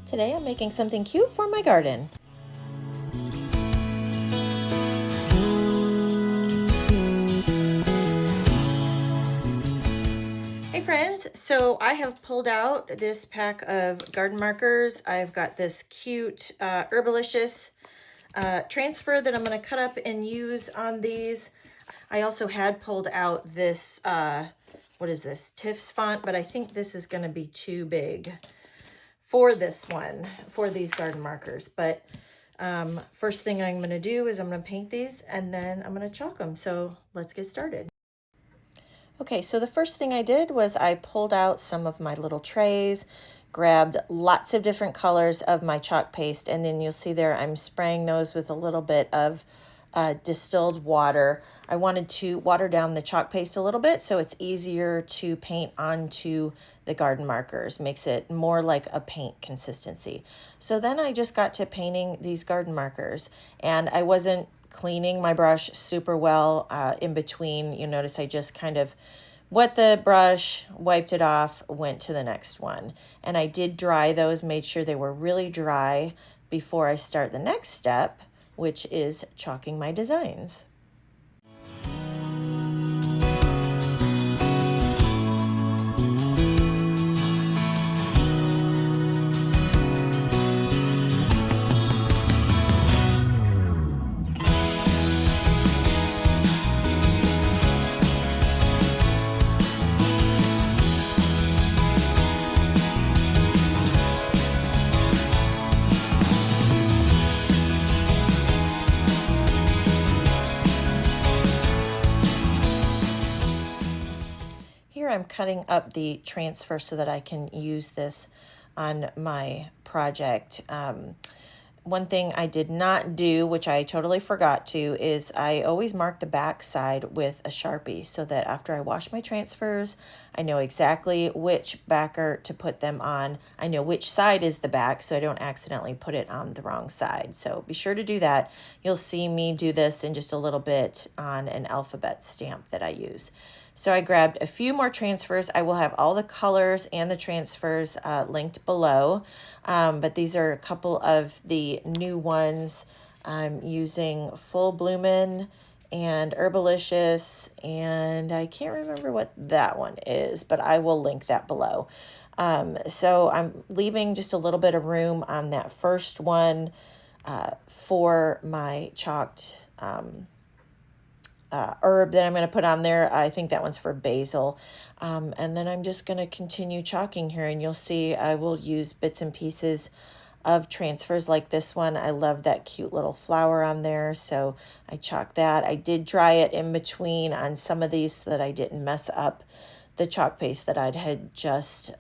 Today I'm making something cute for my garden. Hey friends, so I have pulled out this pack of garden markers. I've got this cute Herbalicious transfer that I'm going to cut up and use on these. I also had pulled out this, what is this, Tiff's font, but I think this is going to be too big for this one, for these garden markers. But first thing I'm going to do is I'm going to paint these and then I'm going to chalk them. So let's get started. Okay, so the first thing I did was I pulled out some of my little trays, grabbed lots of different colors of my chalk paste, and then you'll see there I'm spraying those with a little bit of distilled water. I wanted to water down the chalk paste a little bit so it's easier to paint onto the garden markers, makes it more like a paint consistency. So then I just got to painting these garden markers, and I wasn't cleaning my brush super well in between. You notice I just kind of wet the brush, wiped it off, went to the next one. And I did dry those, made sure they were really dry before I start the next step, which is chalking my designs. Here I'm cutting up the transfer so that I can use this on my project. One thing I did not do, which I totally forgot to, is I always mark the back side with a Sharpie so that after I wash my transfers, I know exactly which backer to put them on. I know which side is the back so I don't accidentally put it on the wrong side. So be sure to do that. You'll see me do this in just a little bit on an alphabet stamp that I use. So I grabbed a few more transfers. I will have all the colors and the transfers linked below, but these are a couple of the new ones. I'm using full Bloomin and Herbalicious, and I can't remember what that one is, but I will link that below. So I'm leaving just a little bit of room on that first one for my chalked herb that I'm going to put on there. I think that one's for basil. And then I'm just going to continue chalking here, and you'll see I will use bits and pieces of transfers like this one. I love that cute little flower on there, so I chalk that. I did dry it in between on some of these so that I didn't mess up the chalk paste that I had just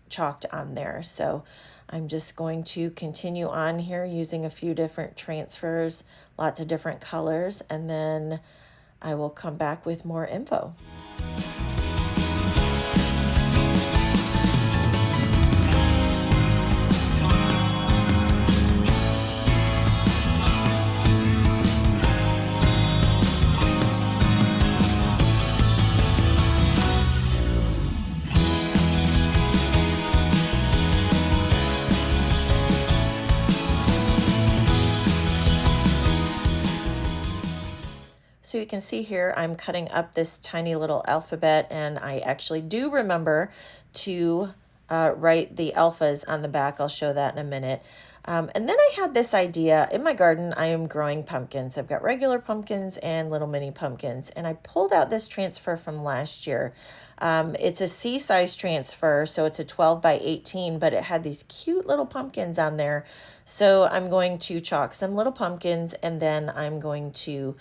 chalked on there. So I'm just going to continue on here using a few different transfers, lots of different colors, and then I will come back with more info. So you can see here, I'm cutting up this tiny little alphabet, and I actually do remember to write the alphas on the back. I'll show that in a minute. And then I had this idea. In my garden, I am growing pumpkins. I've got regular pumpkins and little mini pumpkins. And I pulled out this transfer from last year. It's a C-size transfer, so it's a 12 by 18, but it had these cute little pumpkins on there. So I'm going to chalk some little pumpkins, and then I'm going to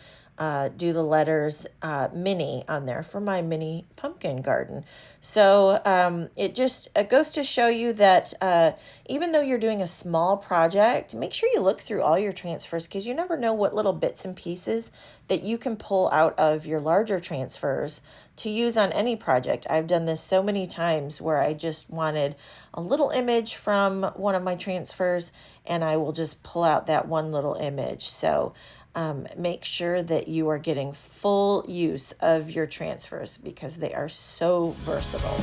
do the letters mini on there for my mini pumpkin garden. So it goes to show you that even though you're doing a small project, make sure you look through all your transfers, because you never know what little bits and pieces that you can pull out of your larger transfers to use on any project. I've done this so many times where I just wanted a little image from one of my transfers, and I will just pull out that one little image. So make sure that you are getting full use of your transfers because they are so versatile.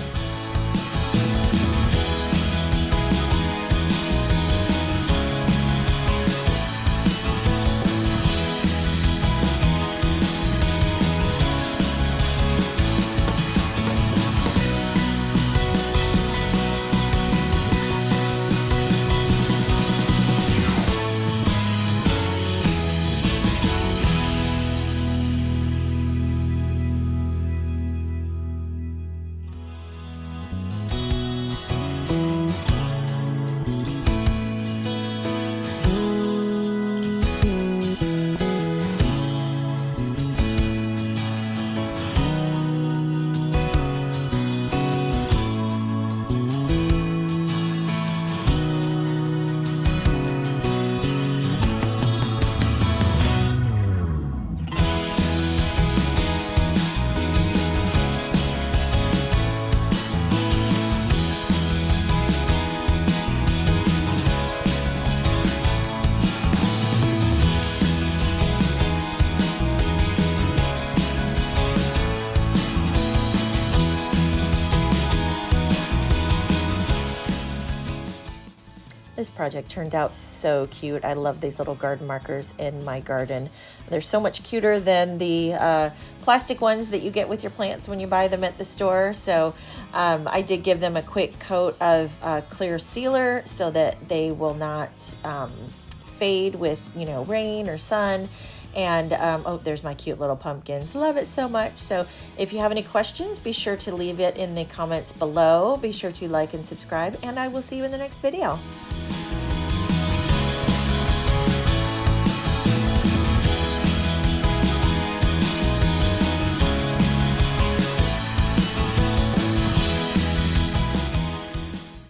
This project turned out so cute. I love these little garden markers in my garden. They're so much cuter than the plastic ones that you get with your plants when you buy them at the store. So I did give them a quick coat of clear sealer so that they will not fade with, you know, rain or sun. And oh, there's my cute little pumpkins. Love it so much. So if you have any questions, be sure to leave it in the comments below. Be sure to like and subscribe, and I will see you in the next video.